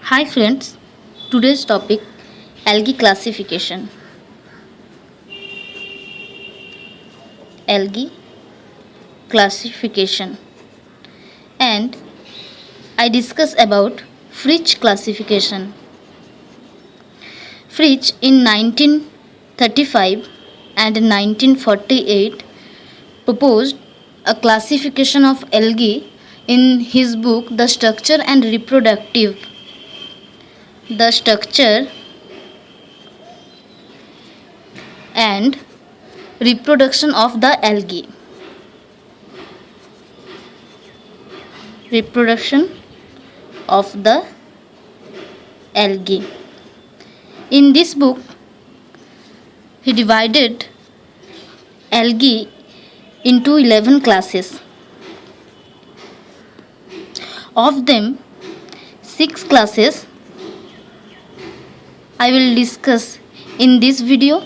Hi friends, today's topic algae classification. Algae classification, and I discuss about Fritsch classification. Fritsch in 1935 and 1948 proposed a classification of algae in his book The Structure and Reproduction of the algae. Reproduction of the algae. In this book, he divided algae into 11 classes. Of them, 6 classes I will discuss in this video,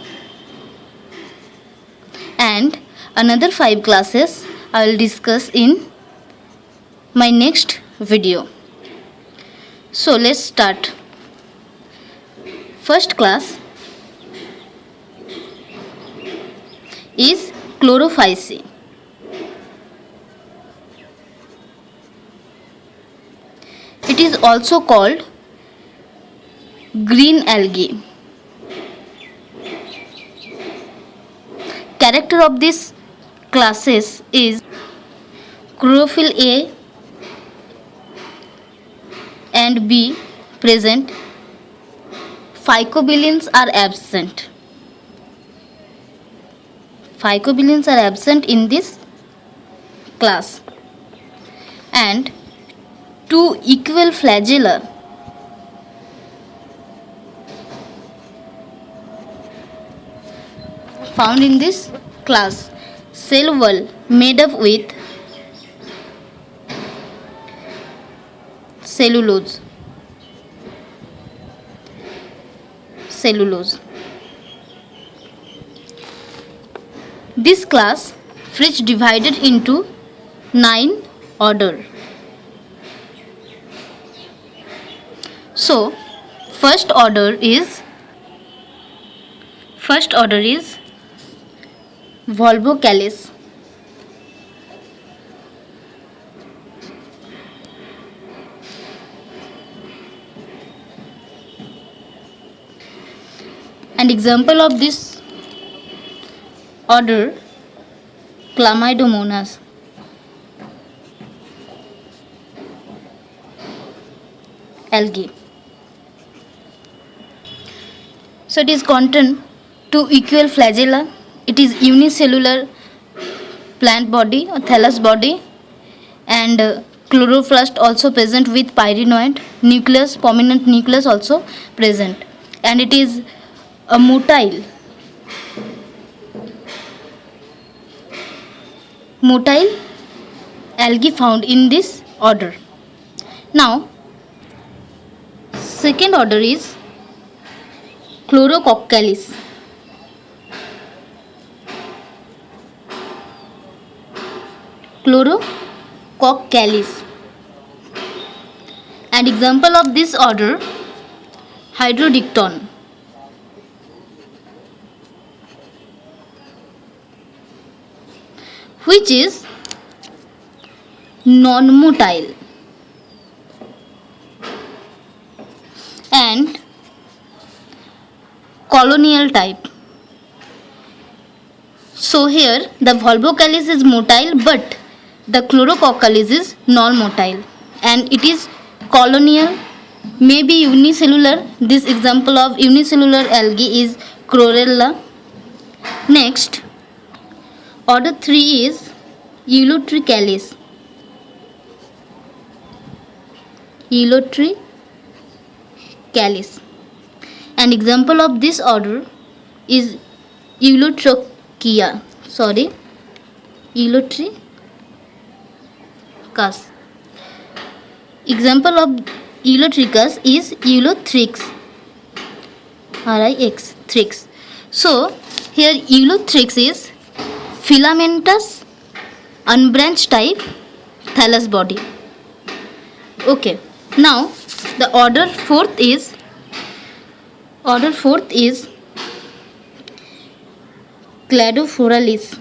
and another 5 classes I will discuss in my next video. So let's start. First class is chrysoprase. It is also called green algae. Character of these classes is chlorophyll A and B present. Phycobilins are absent. Phycobilins are absent in this class, and 2 equal flagella found in this class. Cell wall made up with cellulose. This class Fritsch divided into 9 order. So first order is Volvocales. An example of this order, Chlamydomonas. Algae. So it is contain 2 equal flagella. It is unicellular plant body or thallus body, and chloroplast also present with pyrenoid nucleus, prominent nucleus also present, and it is a motile algae found in this order. Now second order is Chlorococcalis. An example of this order, Hydrodicton. Which is non-motile and colonial type. So here the Volvocales is motile, but the Chlorococcalis is non-motile, and it is colonial, maybe unicellular. This example of unicellular algae is Chlorella. Next, order 3 is Eulothricales. An example of this order is Eulotrichia. Eulotrichus. Example of Eulotrichus is Eulothrix. Thrix. So here Eulothrix is filamentous unbranched type thallus body. Okay, now The order fourth is Cladophoralis.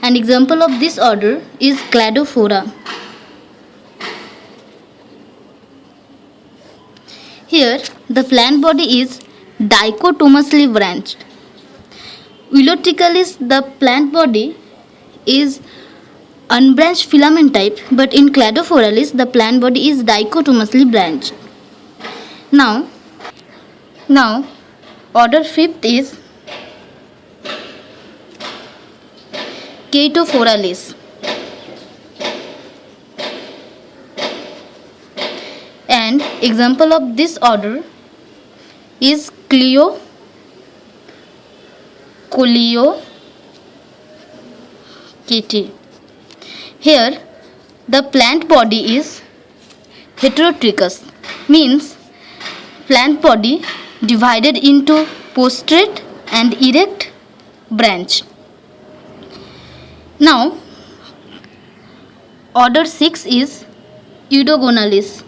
An example of this order is Cladophora. Here, the plant body is dichotomously branched. Ulotricalis, the plant body, is unbranched filament type, but in Cladophoralis, the plant body is dichotomously branched. Now, order fifth is Chaetophoralis. And example of this order is Coleochaete. Here, the plant body is heterotrichous, means plant body divided into prostrate and erect branch. Now, order 6 is Eudogonalis.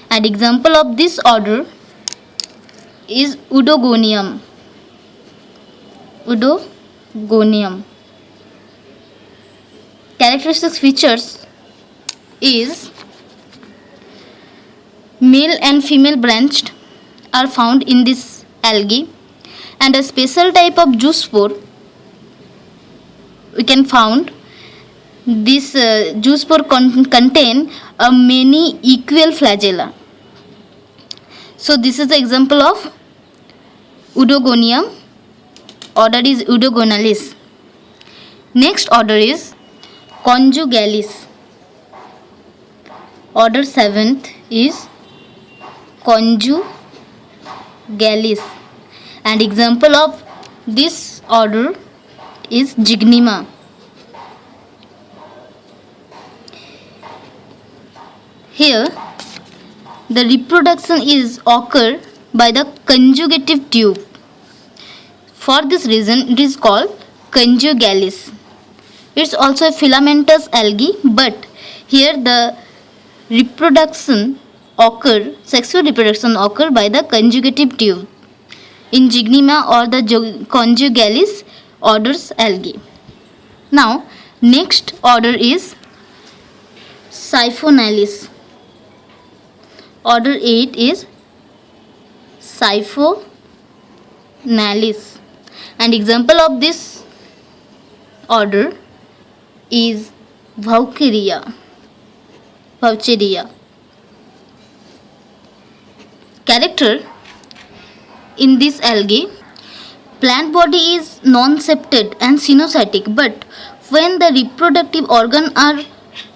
And example of this order is Udogonium. Characteristic features is male and female branched are found in this algae, and a special type of zoospore we can found. This zoospore contain a many equal flagella. So this is the example of Udogonium. Order is Eudogonalis. Next order is Conjugalis. Order 7th is Conjugalis. And example of this order is Gygnema. Here, the reproduction is occur by the conjugative tube. For this reason, it is called Conjugalis. It's also a filamentous algae, but here the sexual reproduction occur by the conjugative tube in Gygnema or the Conjugalis orders algae. Now, next order is Siphonalis. Order 8 is Siphonalis. And example of this order is Vaucheria. Character in this algae, plant body is non-septate and cynocytic, but when the reproductive organ are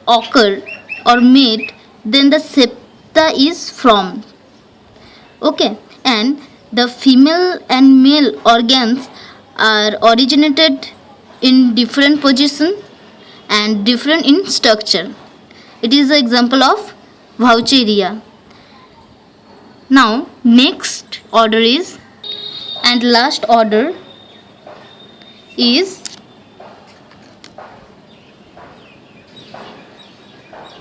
occur or made, then the septa is formed. Okay, and the female and male organs are originated in different position and different in structure. It is an example of Vaucheria. Now, next order is, and last order is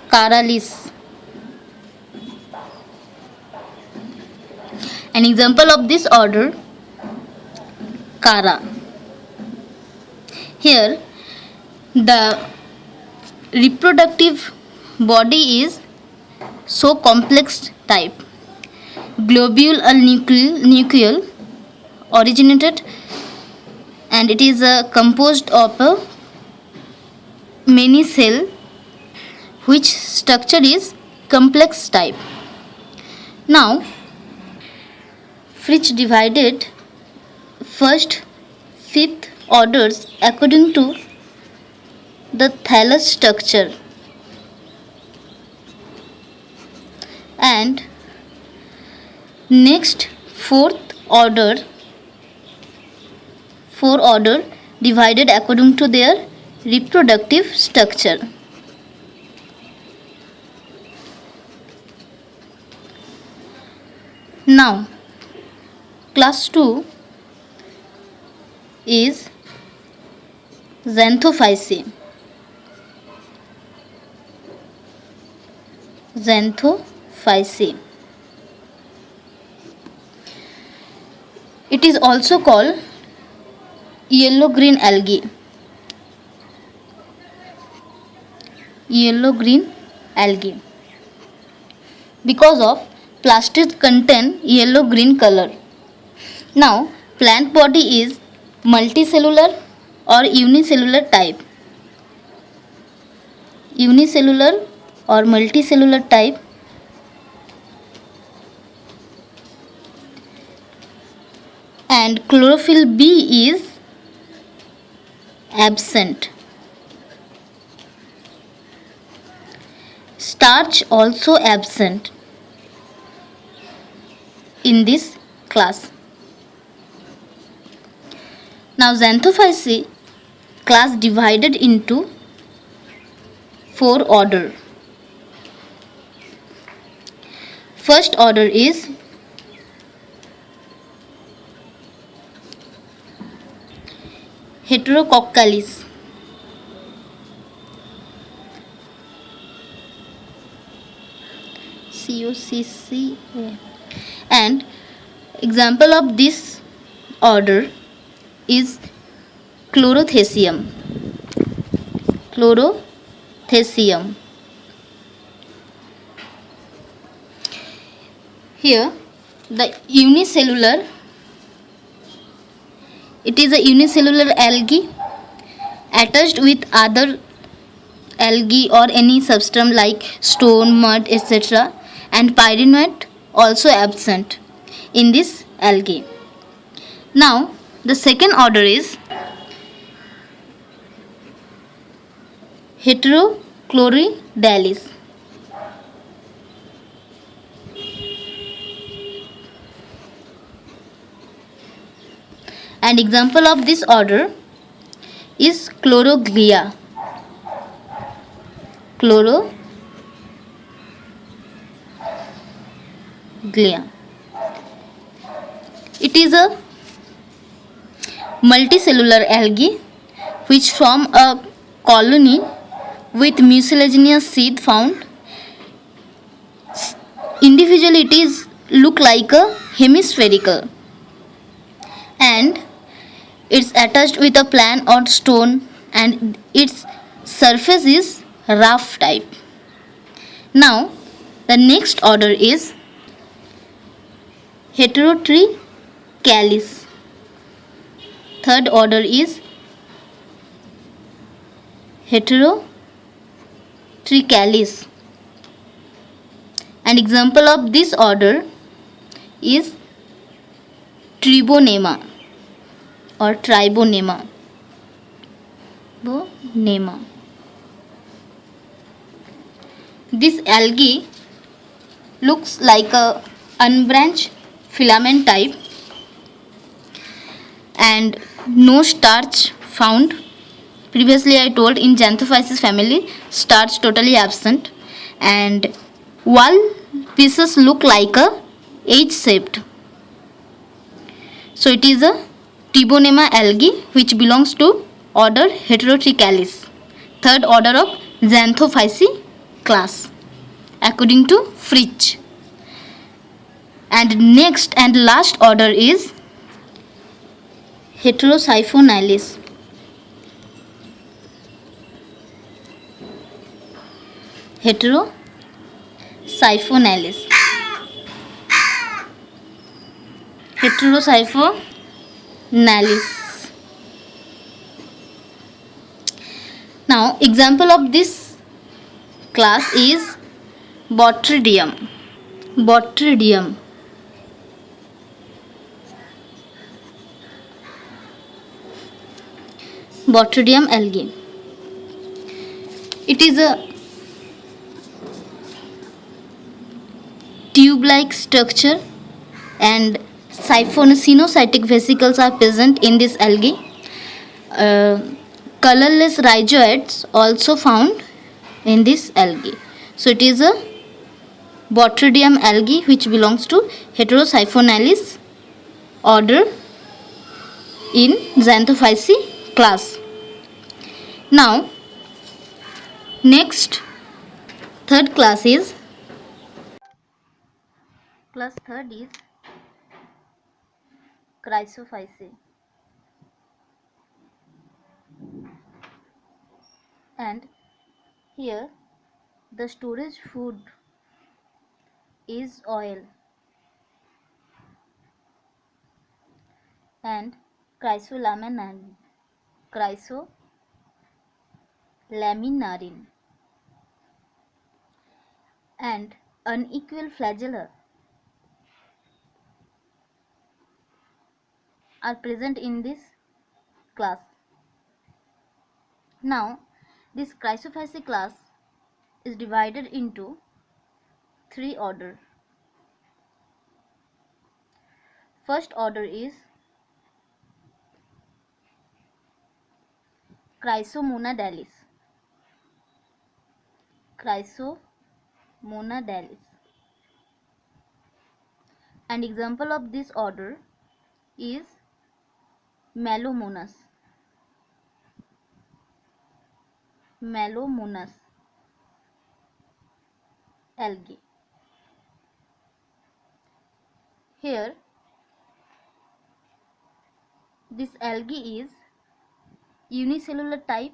Caralis. An example of this order, Cara. Here, the reproductive body is so complex type. Globule or nucleal originated, and it is composed of a many cell, which structure is complex type. Now, Fritsch divided first, fifth orders according to the thallus structure, and next four order divided according to their reproductive structure. Now, class 2 is Xanthophyceae. Xanthophyceae. It is also called yellow-green algae. Yellow-green algae. Because of plastids contain yellow-green color. Now, plant body is multicellular or unicellular type. Unicellular or multicellular type. And chlorophyll B is absent. Starch also absent in this class. Now Xanthophyceae class divided into 4 order. First order is Heterococcalis. COCCA. And example of this order is Chlorothaceum. Chlorothaceum. Here the unicellular, it is a unicellular algae attached with other algae or any substance like stone, mud, etc. and pyrenoid also absent in this algae. Now the second order is Heterochloridales. And example of this order is Chloroglia. Chloroglia. It is a multicellular algae which form a colony with mucilaginous seed found. Individually it is look like a hemispherical and it's attached with a plant or stone and its surface is rough type. Now the next order is Heterotrichalis. Third order is Heterotrichalis. An example of this order is Treponema or Tribonema. This algae looks like a unbranched filament type and no starch found. Previously I told in Xanthophyceae family starch totally absent and wall pieces look like a H-shaped. So it is a Treponema algae which belongs to order Heterotrichalis, third order of Xanthophyceae class according to Fritsch. And next and last order is Heterosiphonalis. Heterosiphonalis. Heterosiphonalis. Now example of this class is Botridium. Botridium. Botridium algae. It is a tube-like structure and siphonocenocytic vesicles are present in this algae. Colorless rhizoids also found in this algae. So it is a Botridium algae which belongs to Heterosiphonalis order in Xanthophyceae class. Now, next third class is Crysophyceae, and here the storage food is oil, and chrysolaminarin, and unequal flagella are present in this class. Now, this Crysophyceae class is divided into three orders. First order is Chrysomonadalis. An example of this order is Melomonas. Algae. Here, this algae is unicellular type,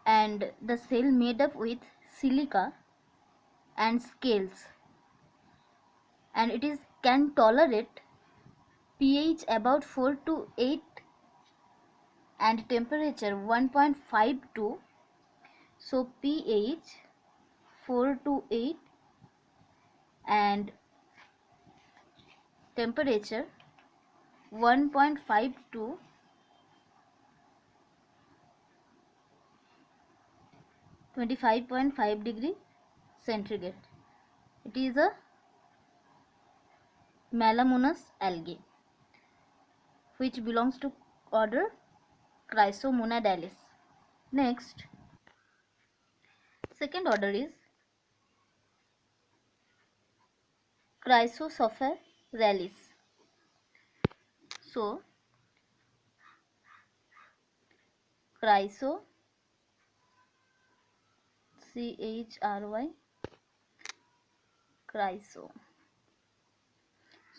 and the cell made up with silica and scales, and it is can tolerate pH about 4 to 8 and temperature 1.52. So pH 4 to 8 and temperature 1.52 25.5 degree centigrade. It is a Melomonas algae which belongs to order Chrysomonadalis. Next, second order is Chrysophyceae. So, Chryso Chryso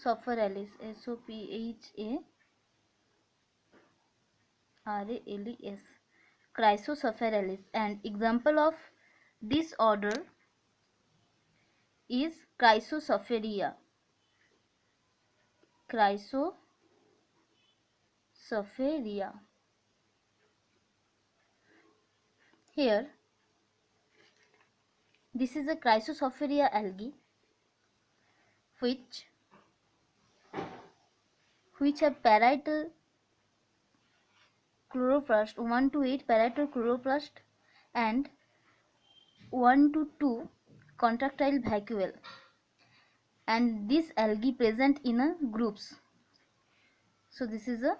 Sophoralis Sopharelis Chrysophyceae, and example of this order is Chrysophyceae. Here, this is a Chrysophyceae algae which have parietal chloroplast 1 to 8 parietal chloroplast and 1 to 2 contractile vacuole, and this algae present in a groups. So this is a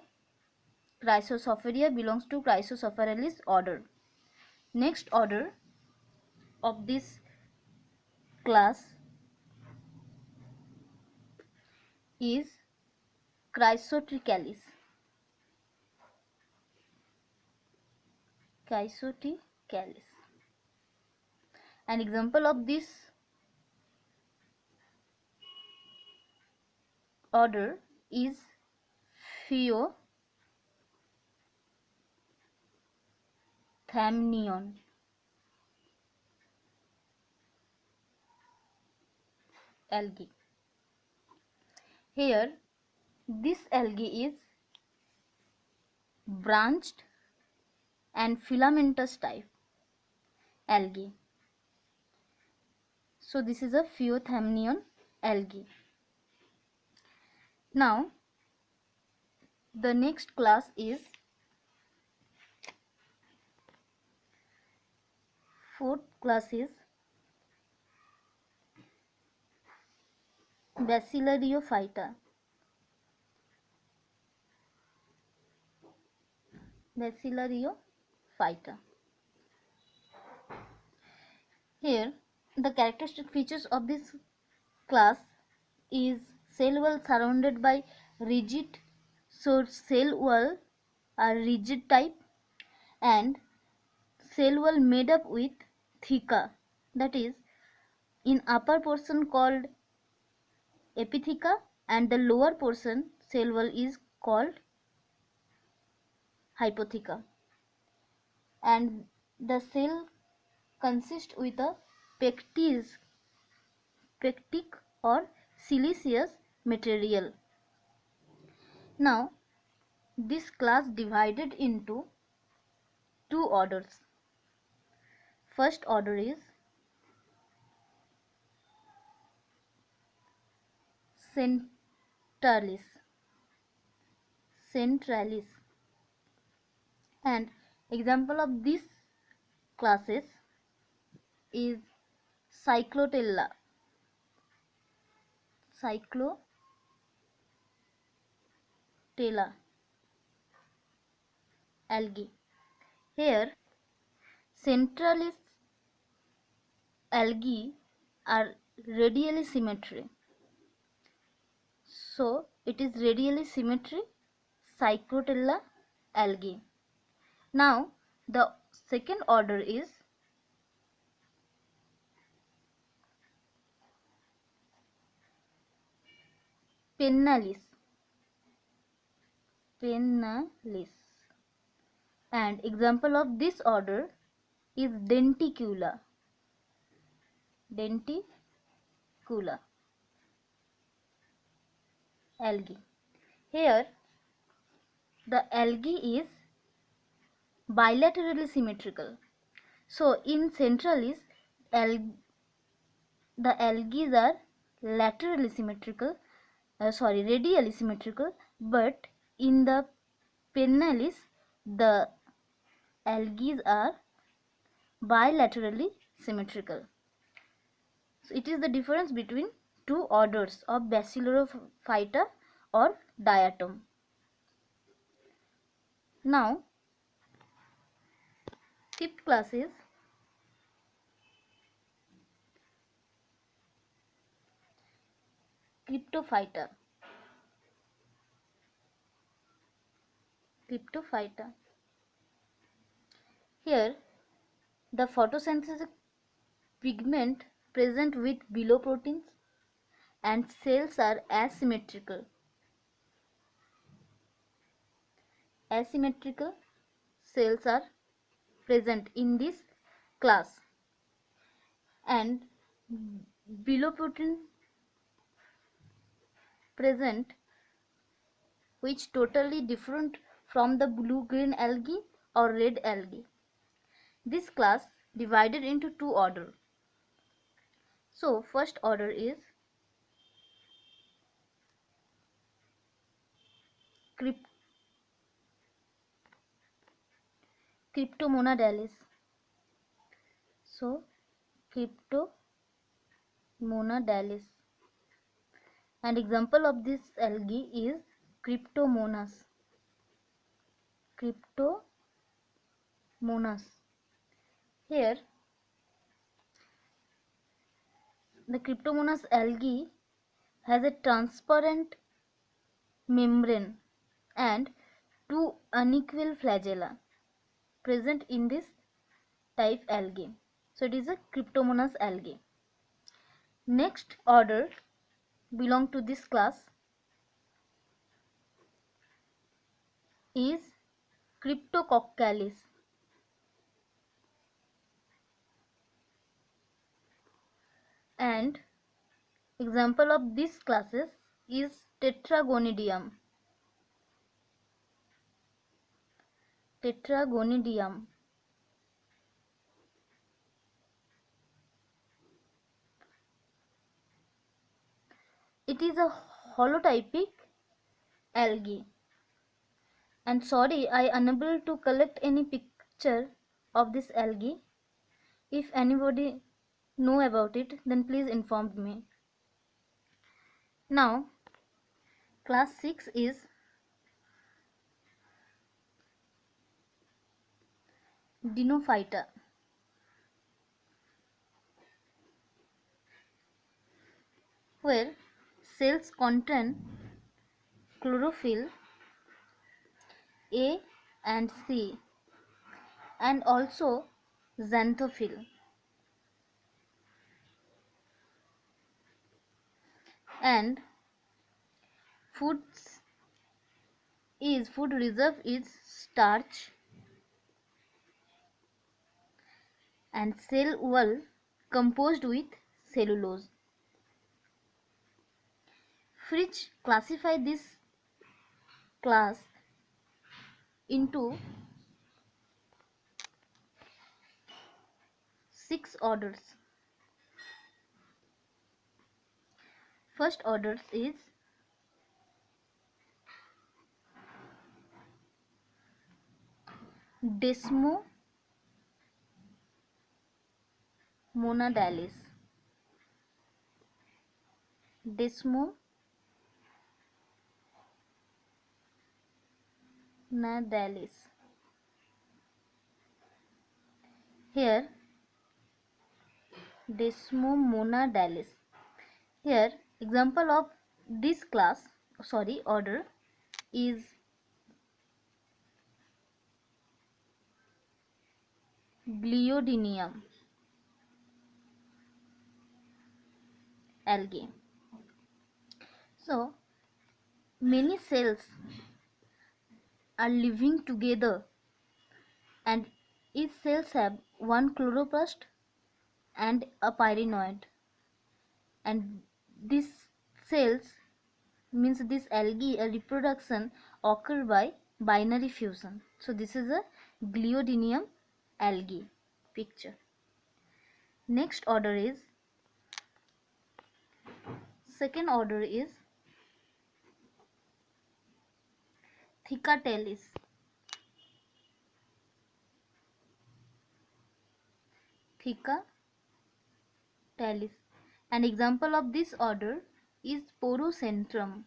Chrysophyceae, belongs to Chrysophycealis order. Next order of this class is Chrysotrichalis. An example of this order is Phyothamnion algae. Here, this algae is branched and filamentous type algae. So this is a Phyothamnion algae. Now, the next class is fourth class is Bacillariophyta. Here, the characteristic features of this class is cell wall surrounded by rigid, so cell wall are rigid type, and cell wall made up with theca, that is in upper portion called epitheca and the lower portion cell wall is called hypotheca, and the cell consists with a pectic or siliceous material. Now this class divided into two orders. First order is centralis, and example of these classes is cyclotella, algae. Here centralis algae are radially symmetry, so it is radially symmetry cyclotella algae. Now the second order is pennalis, and example of this order is denticula algae. Here the algae is bilaterally symmetrical, so in centralis the algae are laterally symmetrical, radially symmetrical, but in the pennalis the algae are bilaterally symmetrical. So it is the difference between two orders of Basilorophyta or diatom. Now fifth class is Cryptophyta. Here the photosynthetic pigment present with below proteins and cells are asymmetrical. Asymmetrical cells are present in this class, and below protein present which totally different from the blue-green algae or red algae. This class divided into two order. So first order is Cryptomonadalis. So Cryptomonadalis, and example of this algae is Cryptomonas. Here the Cryptomonas algae has a transparent membrane and two unequal flagella present in this type algae. So it is a Cryptomonas algae. Next order belong to this class is Cryptococcalis, and example of these classes is Tetragonidium. It is a holotypic algae, and sorry I unable to collect any picture of this algae. If anybody know about it, then please inform me. Now class 6 is Dinoflagellate, where cells contain chlorophyll A and C, and also xanthophyll. And food reserve is starch and cell wall composed with cellulose. Fritsch classified this class into 6 orders. First order is Desmomonadalis. Here, Desmomonadalis. Here, example of this order is Gliodinium algae. So, many cells are living together, and each cells have one chloroplast and a pyrenoid, and these cells means this algae reproduction occur by binary fusion. So this is a Gliodinium algae picture. Next order is second order is Thicatalis. An example of this order is Porocentrum.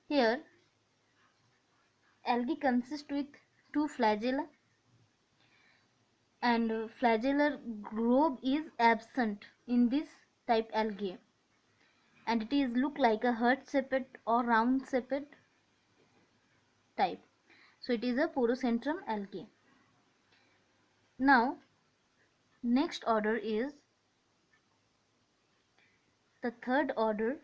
Here, algae consists with 2 flagella, and flagellar globe is absent in this type algae, and it is look like a heart-shaped or round-shaped type. So it is a Porocentrum algae. Now, next order is the third order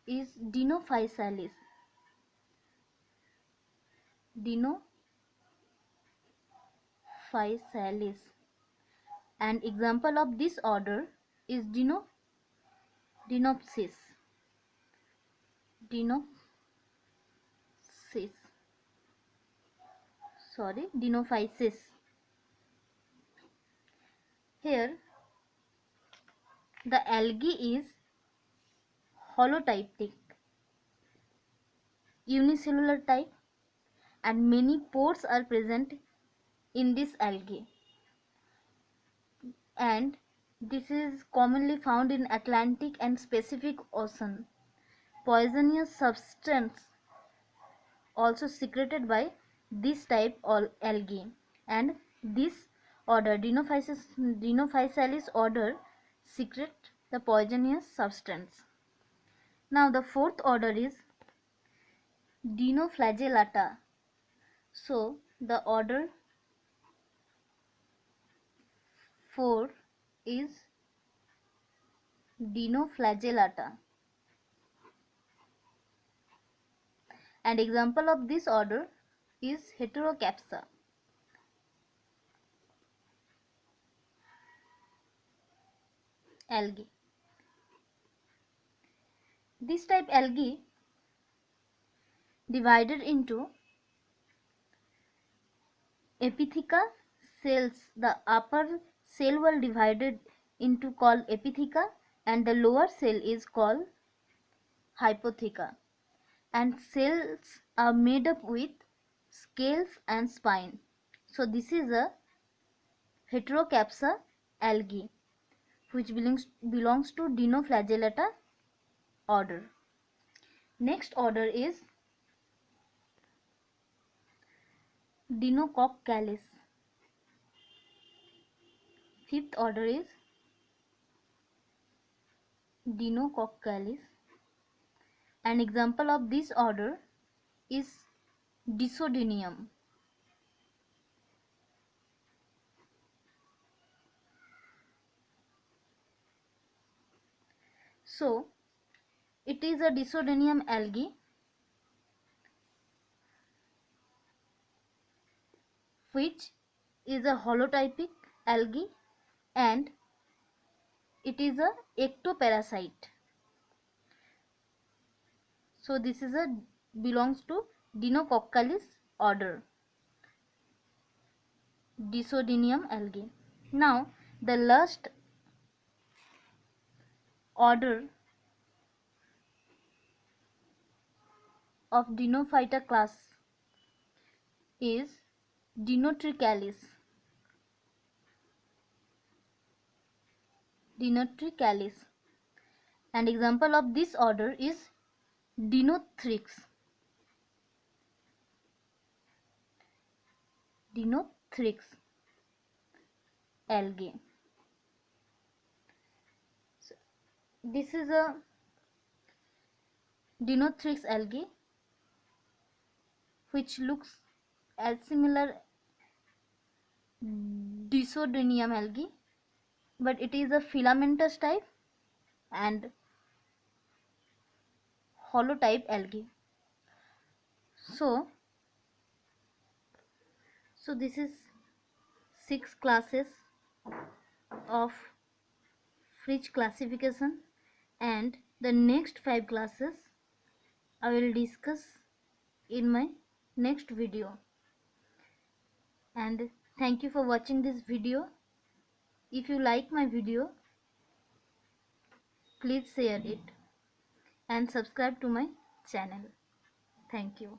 is Dinoflagellate. An example of this order is Dinopsis. Dinophysis. Here, the algae is holotypic, unicellular type, and many pores are present in this algae, and this is commonly found in Atlantic and Pacific Ocean. Poisonous substance also secreted by this type of algae, and this order Dinoflagellate order secrete the poisonous substance. Now the fourth order is Dinoflagellata. So the order 4 is Dinoflagellata. An example of this order is Heterocapsa. Algae. This type algae divided into epitheca cells. The upper cell wall divided into called epitheca, and the lower cell is called hypotheca, and cells are made up with scales and spine. So this is a Heterocapsa algae which belongs to Dinoflagellata order. Next order is Dinoflagellate. fifth order is Dinoflagellate. An example of this order is Disodinium. So, it is a Disodinium algae which is a holotypic algae and it is a ectoparasite. So this is a belongs to Dinoflagellate order, Disodinium algae. Now the last order of Dinophyta class is Dinoflagellate. Dinoflagellate. An example of this order is Dinoflagellate. Dinoflagellate algae. So, this is a Dinoflagellate algae which looks as similar Disodinium algae, but it is a filamentous type and holotype algae. So this is 6 classes of Fritsch classification, and the next 5 classes I will discuss in my next video. And thank you for watching this video. If you like my video, please share it and subscribe to my channel. Thank you.